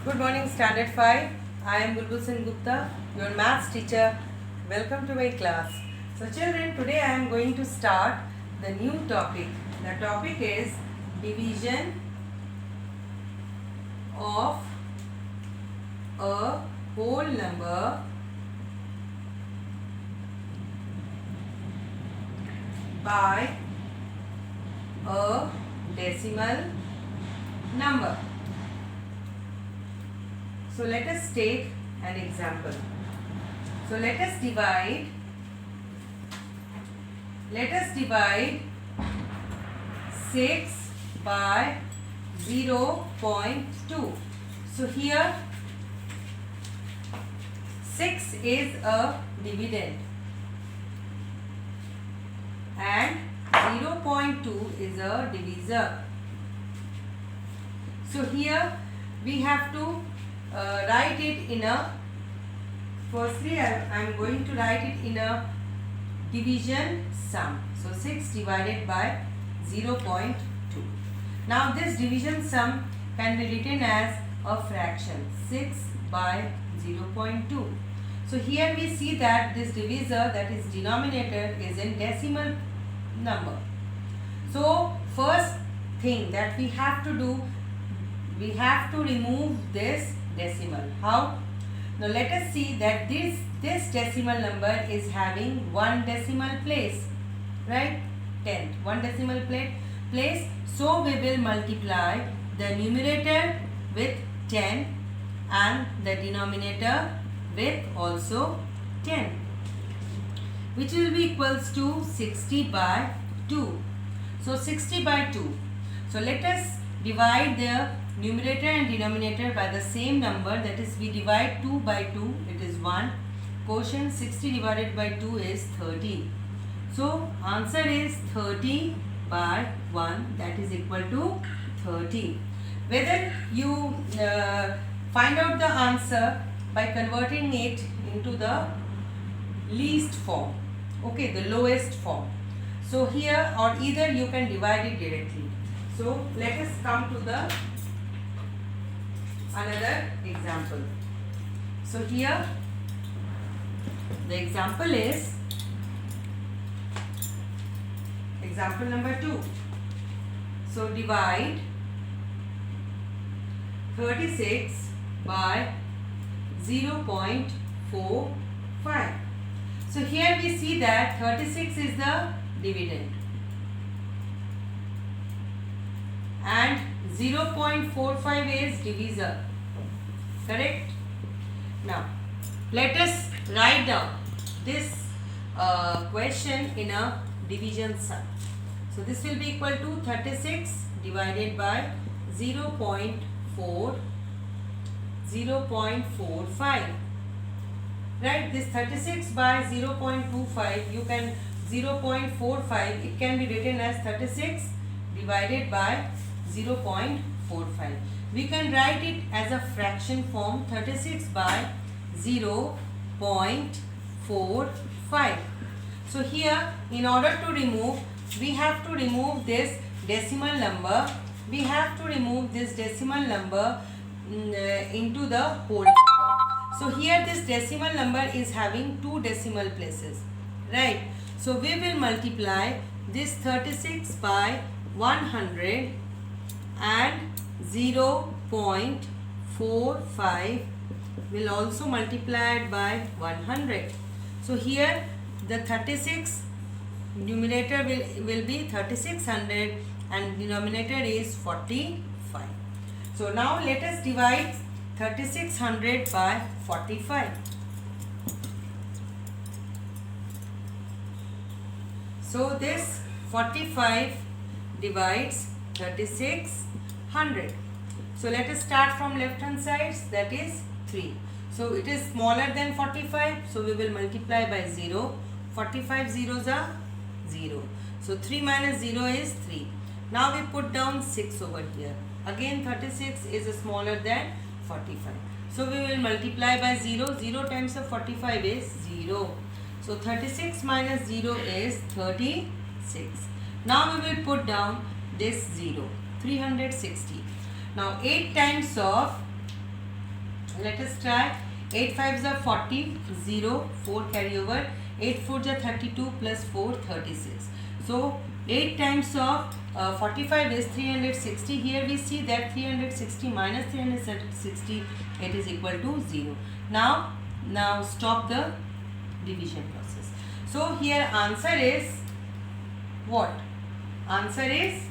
Good morning, Standard 5. I am Bulbul Singh Gupta, your maths teacher. Welcome to my class. So, children, today I am going to start the new topic. The topic is division of a whole number by a decimal number. So let us take an example. So let us divide 6 by 0.2. So here 6 is a dividend and 0.2 is a divisor. So here we have to write it in a, firstly I am going to write it in a division sum. So 6 divided by 0.2. Now this division sum can be written as a fraction, 6 by 0.2. So here we see that this divisor, that is denominator, is in decimal number. So first thing that we have to do, we have to remove this decimal. How? Now let us see that this decimal number is having one decimal place, right? 10th, one decimal place. So we will multiply the numerator with 10 and the denominator with also 10, which will be equals to 60 by 2. So 60 by 2. So let us divide the numerator and denominator by the same number, that is we divide 2 by 2, it is 1. Quotient 60 divided by 2 is 30. So answer is 30 by 1, that is equal to 30. Whether you find out the answer by converting it into the least form, okay, the lowest form. So here, or either you can divide it directly. So let us come to the another example. So here the example is example number 2. So divide 36 by 0.45. So here we see that 36 is the dividend and 0.45 is divisor, correct? Now let us write down this question in a division sum. So this will be equal to 36 divided by 0.45. Right, this 36 by 0.25, you can 0.45, it can be written as 36 divided by 0.45. We can write it as a fraction form, 36 by 0.45. So here, in order to remove, we have to remove this decimal number. We have to remove this decimal number into the whole number. So here this decimal number is having two decimal places, right? So we will multiply this 36 by 100 and 0.45 will also multiply it by 100. So here the 36 numerator will be 3600 and denominator is 45. So now let us divide 3600 by 45. So this 45 divides 3600. So let us start from left hand side, that is 3. So it is smaller than 45, so we will multiply by 0. 45 zeros are 0. So 3 minus 0 is 3. Now we put down 6 over here. Again 36 is smaller than 45. So we will multiply by 0. 0 times of 45 is 0. So 36 minus 0 is 36. Now we will put down this 0. 360. Now 8 times of Let us try. 8 5s are 40, 0, 4 carry over. 8 4s are 32 plus 4, 36. So 8 times of 45 is 360. Here we see that 360 minus 360, it is equal to 0. Now stop the division process. So here answer is what? Answer is,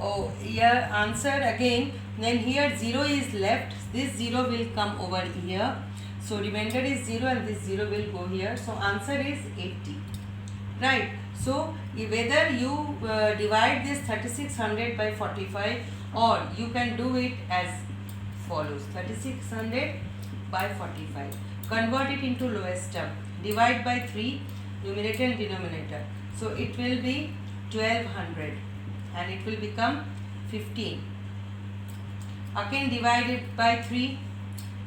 oh, here answer again, then here 0 is left, this 0 will come over here, so remainder is 0 and this 0 will go here, so answer is 80, right? So whether you divide this 3600 by 45, or you can do it as follows: 3600 by 45, convert it into lowest term, divide by 3, numerator and denominator, so it will be 1200 and it will become 15. Again divide it by 3,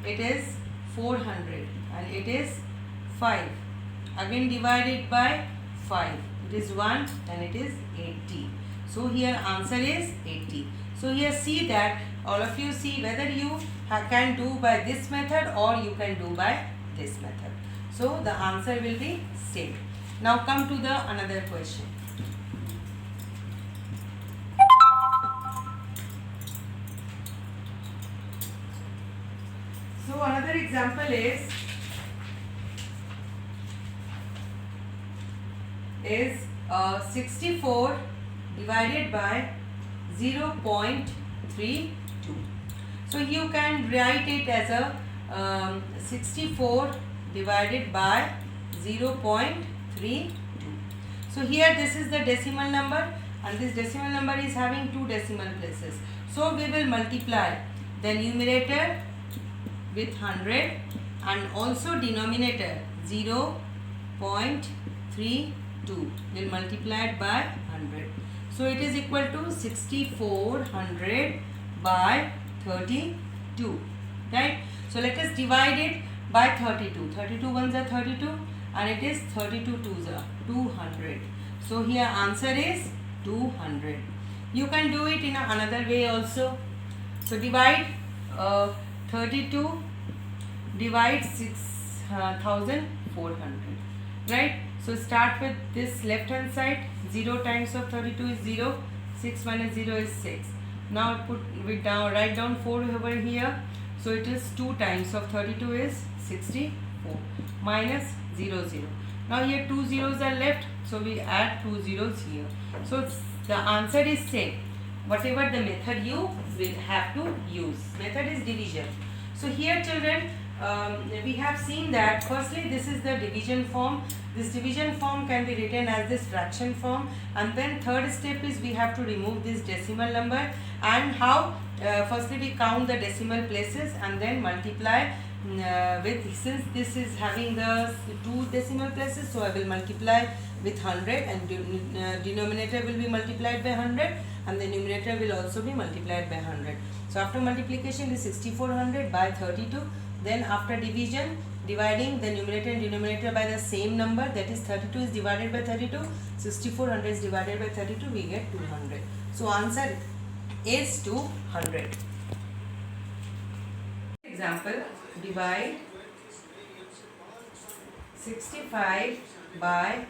it is 400 and it is 5. Again divide it by 5, it is 1 and it is 80. So here answer is 80. So here see that all of you see whether you can do by this method or you can do by this method. So the answer will be same. Now come to the another question. So another example is 64 divided by 0.32. So you can write it as a 64 divided by 0.32. So here this is the decimal number and this decimal number is having two decimal places. So we will multiply the numerator with 100 and also denominator 0.32 will multiply it by 100. So it is equal to 6400 by 32, right? So let us divide it by 32. 32 ones are 32 and it is 32 twos are 200. So here answer is 200. You can do it in another way also. So divide 32 divide 6400, right? So start with this left hand side. 0 times of 32 is 0. 6 minus 0 is 6. Now put it down, write down 4 over here. So it is 2 times of 32 is 64 minus 0 0. Now here 2 zeros are left, so we add 2 zeros here. So the answer is same. Whatever the method you will have to use. Method is division. So here children, we have seen that firstly this is the division form. This division form can be written as this fraction form, and then third step is we have to remove this decimal number. And how? Firstly we count the decimal places and then multiply with, since this is having the two decimal places, so I will multiply with 100 and denominator will be multiplied by 100 and the numerator will also be multiplied by 100. So after multiplication is 6400 by 32. Then after division, dividing the numerator and denominator by the same number, that is 32 is divided by 32, 6400 is divided by 32, we get 200. So answer is 200. Example, divide 65 by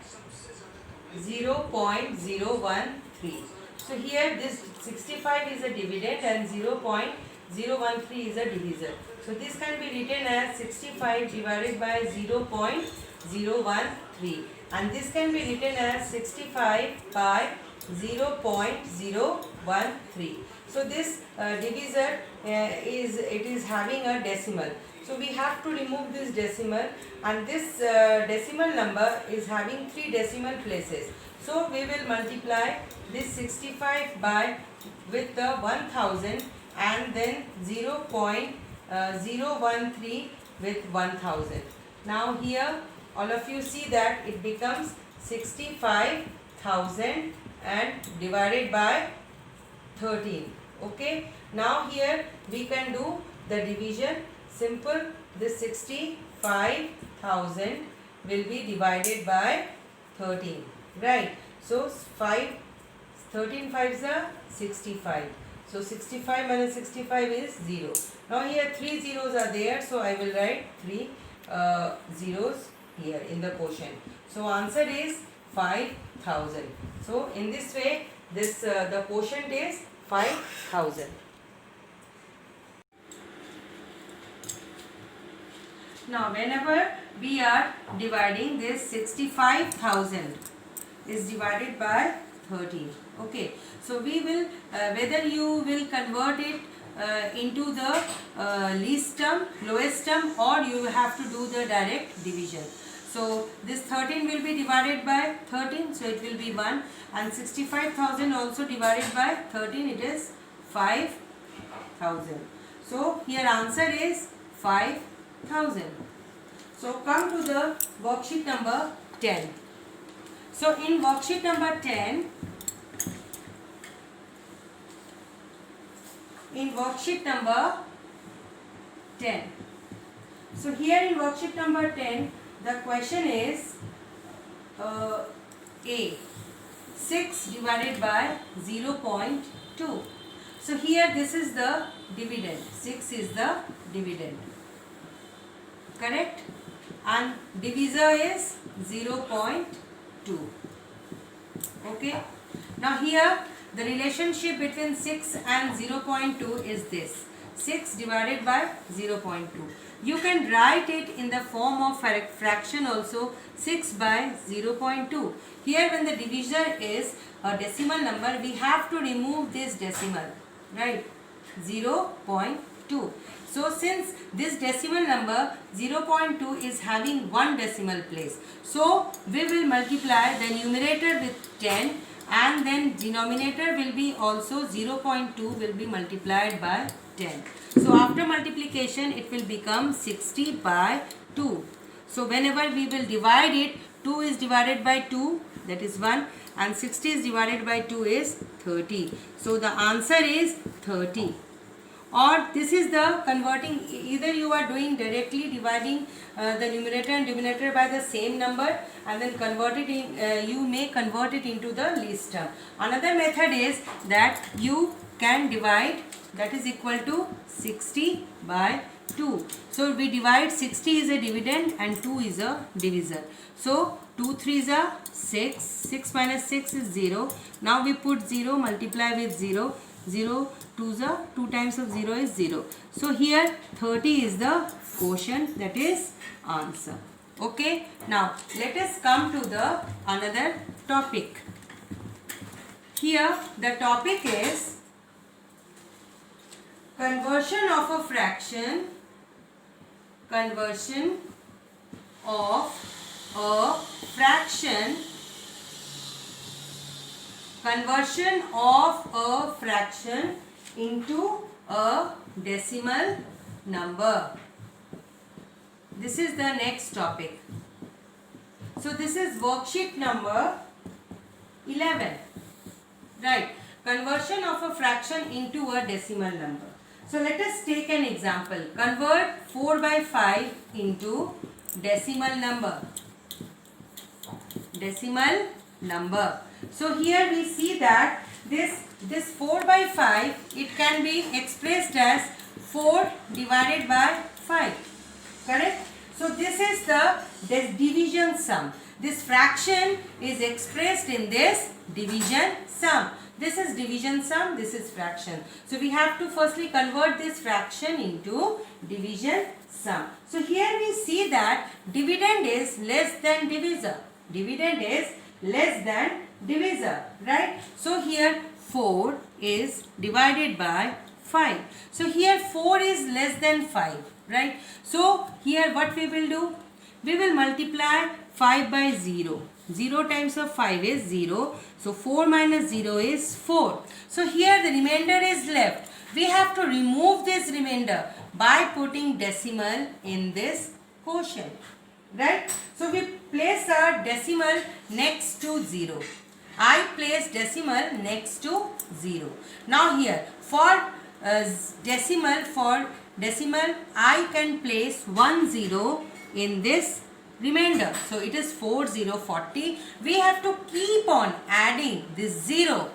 0.013. So here this 65 is a dividend and 0.013 is a divisor. So this can be written as 65 divided by 0.013 and this can be written as 65 by 0.013. So this divisor is having a decimal. So we have to remove this decimal, and this decimal number is having 3 decimal places. So we will multiply this 65 by with the 1000 and then 0.013 with 1000. Now here all of you see that it becomes 65,000 and divided by 13. Okay. Now here we can do the division. Simple. This 65,000 will be divided by 13. Right. So 13 5s are 65. So 65 minus 65 is 0. Now here 3 zeros are there, so I will write 3 zeros here in the quotient. So answer is 5000. So in this way, this the quotient is 5000. Now whenever we are dividing this 65,000 is divided by 13. Okay, so we will whether you will convert it into the least term, lowest term, or you have to do the direct division. So this 13 will be divided by 13, so it will be 1, and 65,000 also divided by 13, it is 5,000. So here answer is 5,000. So come to the worksheet number 10. So in worksheet number 10, so here in worksheet number 10, the question is A, 6 divided by 0.2. So here this is the dividend, 6 is the dividend, correct, and divisor is 0.2. Okay, now here the relationship between 6 and 0.2 is this, 6 divided by 0.2. You can write it in the form of fraction also, 6 by 0.2. Here when the divisor is a decimal number, we have to remove this decimal, right, 0.2. So since this decimal number 0.2 is having one decimal place, so we will multiply the numerator with 10, and then denominator will be also 0.2 will be multiplied by 10. So after multiplication it will become 60 by 2. So whenever we will divide it, 2 is divided by 2, that is 1, and 60 is divided by 2 is 30. So the answer is 30. Or this is the converting, either you are doing directly dividing the numerator and denominator by the same number, and then convert it in, you may convert it into the least term. Another method is that you can divide, that is equal to 60 by 2. So we divide, 60 is a dividend and 2 is a divisor. So 2 3s are 6, 6 minus 6 is 0. Now we put 0, multiply with 0, 0 2s are 2 times of 0 is 0. So here 30 is the quotient, that is answer. Okay, now let us come to the another topic. Here the topic is conversion of a fraction, conversion of a fraction, conversion of a fraction into a decimal number. This is the next topic. So this is worksheet number 11, right? Conversion of a fraction into a decimal number. So let us take an example. Convert 4 by 5 into decimal number. Decimal number. So here we see that this 4 by 5, it can be expressed as 4 divided by 5. Correct? So this is the division sum. This fraction is expressed in this division sum. This is division sum, this is fraction. So we have to firstly convert this fraction into division sum. So here we see that dividend is less than divisor. Dividend is less than divisor, right? So here 4 is divided by 5. So here 4 is less than 5, right? So here what we will do? We will multiply 5 by 0. 0 times of 5 is 0. So 4 minus 0 is 4. So here the remainder is left. We have to remove this remainder by putting decimal in this quotient, right? So we place a decimal next to 0. I place decimal next to 0. Now here for decimal I can place 1 0 in this remainder. So it is 4 0 40. We have to keep on adding this 0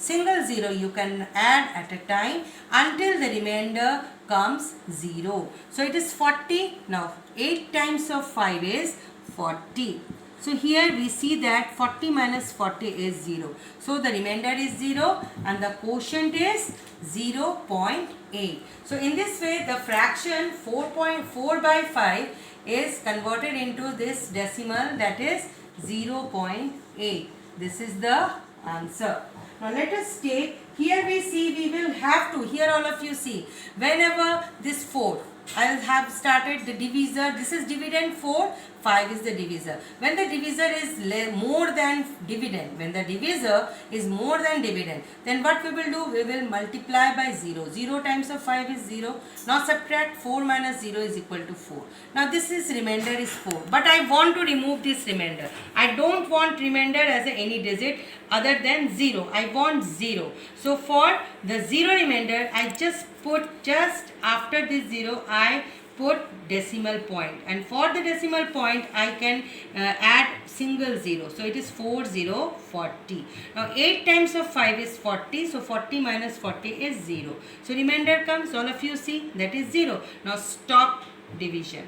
single zero you can add at a time until the remainder comes 0. So it is 40. Now 8 times of 5 is 40. So here we see that 40 minus 40 is 0. So the remainder is 0 and the quotient is 0.8. So in this way the fraction 4.4 by 5 is converted into this decimal, that is 0.8. This is the answer. Now let us take, here we see we will have to, here all of you see, whenever this 4, I will have started the divisor, this is dividend 4, 5 is the divisor. When the divisor is more than dividend, when the divisor is more than dividend, then what we will do? We will multiply by 0. 0 times of 5 is 0. Now subtract 4 minus 0 is equal to 4. Now this is remainder is 4. But I want to remove this remainder. I don't want remainder as any digit other than 0. I want 0. So for the 0 remainder, I just put just after this 0, I put decimal point, and for the decimal point I can add single 0. So it is 40. Now 8 times of 5 is 40. So 40 minus 40 is 0. So remainder comes, all of you see, that is 0. Now stop division.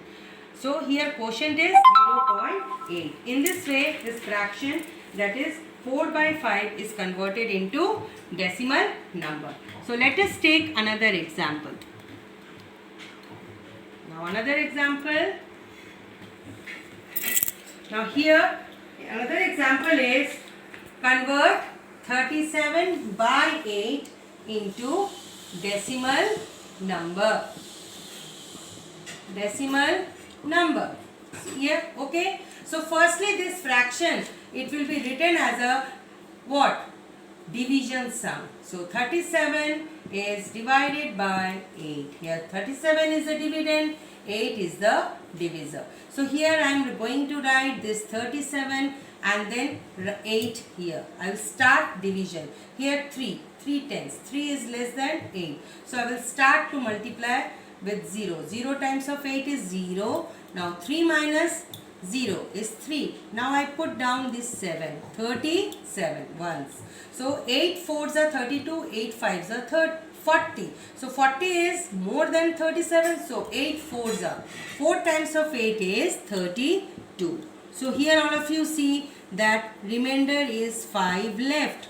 So here quotient is 0.8. In this way this fraction, that is 4 by 5, is converted into decimal number. So let us take another example. Now another example. Now here another example is convert 37 by 8 into decimal number. Decimal number. Here, okay. So firstly this fraction, it will be written as a what? Division sum. So 37 is divided by 8. Here 37 is the dividend, 8 is the divisor. So here I am going to write this 37 and then 8 here. I will start division. Here 3 tenths. 3 is less than 8. So I will start to multiply with 0. 0 times of 8 is 0. Now 3 minus 0 is 3. Now I put down this 7. 37 once. So 8 fours are 32, 8 fives are 40. So 40 is more than 37. So 8 fours are 4 times of 8 is 32. So here all of you see that remainder is 5 left.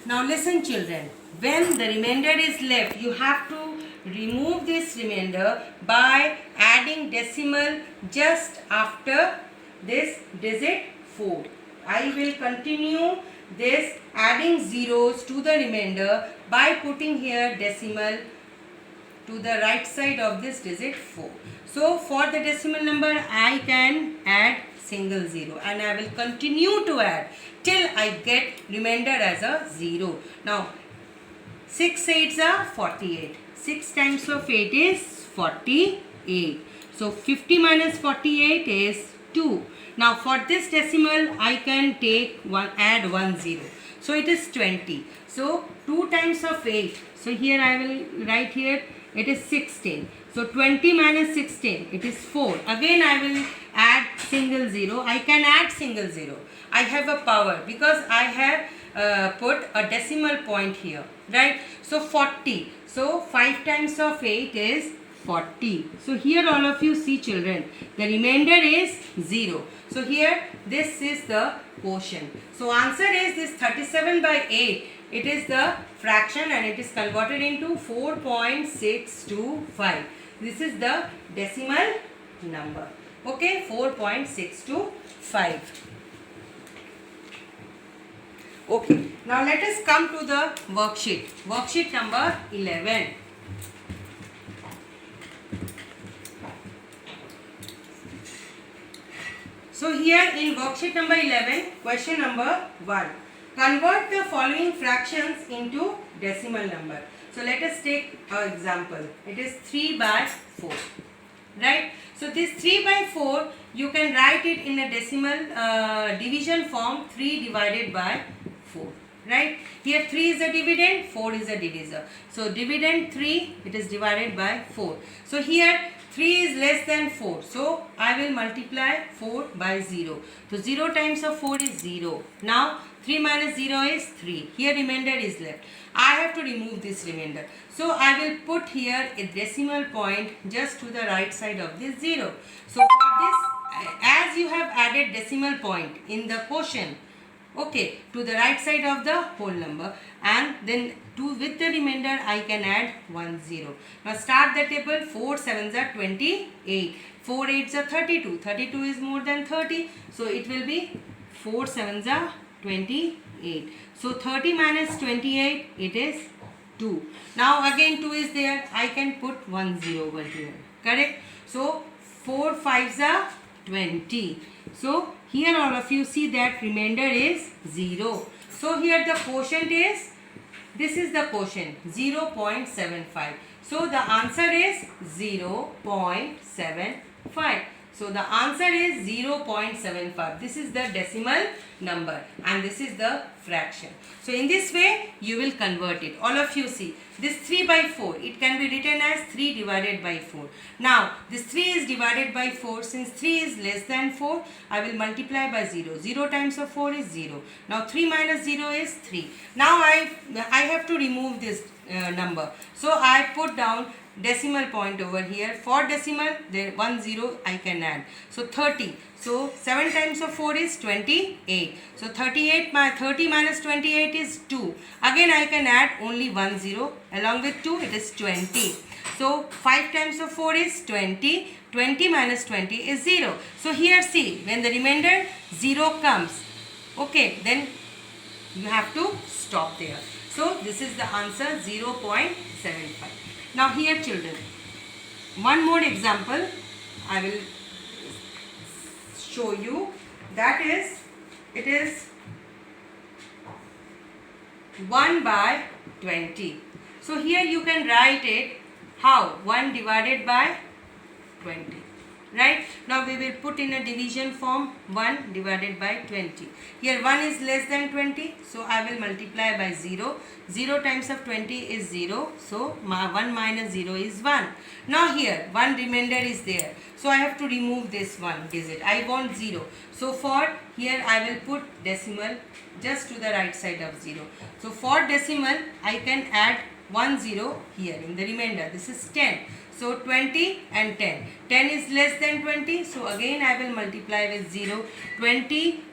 Now listen children, when the remainder is left, you have to remove this remainder by adding decimal just after this digit 4. I will continue this adding zeros to the remainder by putting here decimal to the right side of this digit 4. So for the decimal number I can add single 0 and I will continue to add till I get remainder as a 0. Now 6 8s are 48. 6 times of 8 is 48. So 50 minus 48 is 2. Now for this decimal I can take add 1 0. So it is 20. So 2 times of 8. So here I will write here it is 16. So 20 minus 16, it is 4. Again I will add single 0. I can add single 0. I have a power because I have put a decimal point here, right? So 40. So 5 times of 8 is 40. So here all of you see children, the remainder is 0. So here this is the quotient. So answer is this 37 by 8. It is the fraction and it is converted into 4.625. This is the decimal number. Okay, 4.625. Okay, now let us come to the worksheet. Worksheet number 11. So here in worksheet number 11, question number 1. Convert the following fractions into decimal number. So let us take an example. It is 3 by 4. Right? So this 3 by 4, you can write it in a decimal division form, 3 divided by 4. right? Here 3 is a dividend, 4 is a divisor. So dividend 3, it is divided by 4. So here 3 is less than 4. So I will multiply 4 by 0. So 0 times of 4 is 0. Now 3 minus 0 is 3. Here remainder is left. I have to remove this remainder. So I will put here a decimal point just to the right side of this 0. So for this, as you have added decimal point in the quotient, okay, to the right side of the whole number, and then with the remainder I can add 1 0. Now start the table. 4 7s are 28. 4 8s are 32. 32 is more than 30. So it will be 4 7s are 28. So 30 minus 28, it is 2. Now again 2 is there. I can put 1 0 over here. Correct? So 4 5s are 20. So here all of you see that remainder is 0. So here the quotient is, this is the quotient, 0.75. So the answer is 0.75. So the answer is 0.75. This is the decimal number and this is the fraction. So in this way you will convert it. All of you see this 3 by 4. It can be written as 3 divided by 4. Now this 3 is divided by 4. Since 3 is less than 4, I will multiply by 0. 0 times of 4 is 0. Now 3 minus 0 is 3. Now I have to remove this number. So I put down decimal point over here. For decimal, there 1 0 I can add. So 30. So 7 times of 4 is 28. So 30 minus 28 is 2. Again I can add only 1 0. Along with 2 it is 20. So 5 times of 4 is 20. 20 minus 20 is 0. So here see, when the remainder 0 comes, okay, then you have to stop there. So this is the answer, 0.75. Now here children, one more example I will show you. That is, it is 1 by 20. So here you can write it how? 1 divided by 20. Right? Now we will put in a division form, 1 divided by 20. Here 1 is less than 20. So I will multiply by 0. 0 times of 20 is 0. So 1 minus 0 is 1. Now here 1 remainder is there. So I have to remove this 1 digit. I want 0. So for here I will put decimal just to the right side of 0. So for decimal I can add 1 0 here in the remainder. This is 10. So 20 and 10. 10 is less than 20. So again I will multiply with 0. 20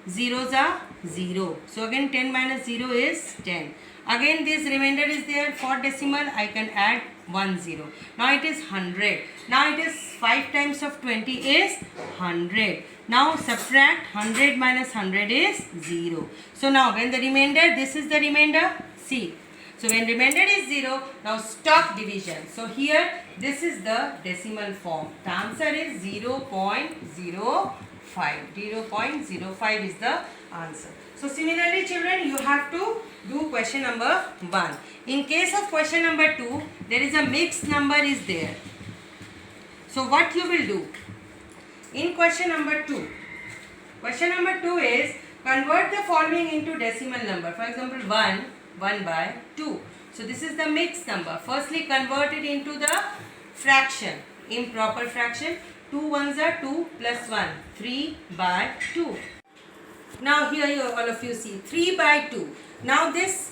zeros are 0. So again 10 minus 0 is 10. Again this remainder is there. For decimal I can add 1 0. Now it is 100. Now it is 5 times of 20 is 100. Now subtract 100 minus 100 is 0. So now when the remainder, this is the remainder, see. So when remainder is 0, now stop division. So here this is the decimal form. The answer is 0.05. 0.05 is the answer. So similarly children, you have to do question number 1. In case of question number 2, there is a mixed number is there. So what you will do? In question number 2 is convert the following into decimal number. For example 1 by 2. So this is the mixed number. Firstly convert it into the fraction, improper fraction. 2 ones are 2 plus 1, 3 by 2. Now here all of you see 3 by 2. Now this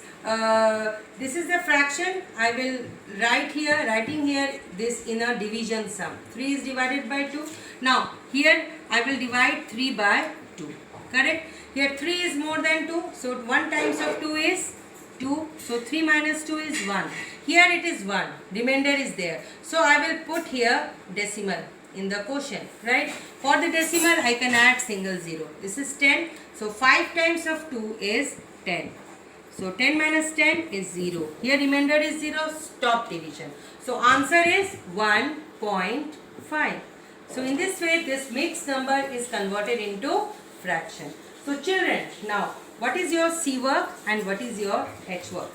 is the fraction. I will writing here this in a division sum. 3 is divided by 2. Now here I will divide 3 by 2. Correct? Here 3 is more than 2. So 1 times of 2 is 2. So 3 minus 2 is 1. Here it is 1. Remainder is there. So I will put here decimal in the quotient. Right? For the decimal I can add single 0. This is 10. So 5 times of 2 is 10. So 10 minus 10 is 0. Here remainder is 0. Stop division. So answer is 1.5. So in this way this mixed number is converted into fraction. So children, now what is your C work and what is your H work?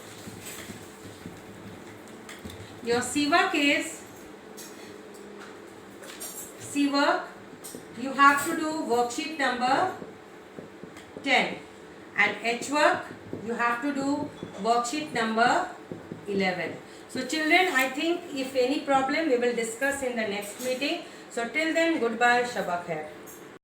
Your C work is, you have to do worksheet number 10, and H work you have to do worksheet number 11. So children, I think if any problem we will discuss in the next meeting. So till then, goodbye, Shabba Khair.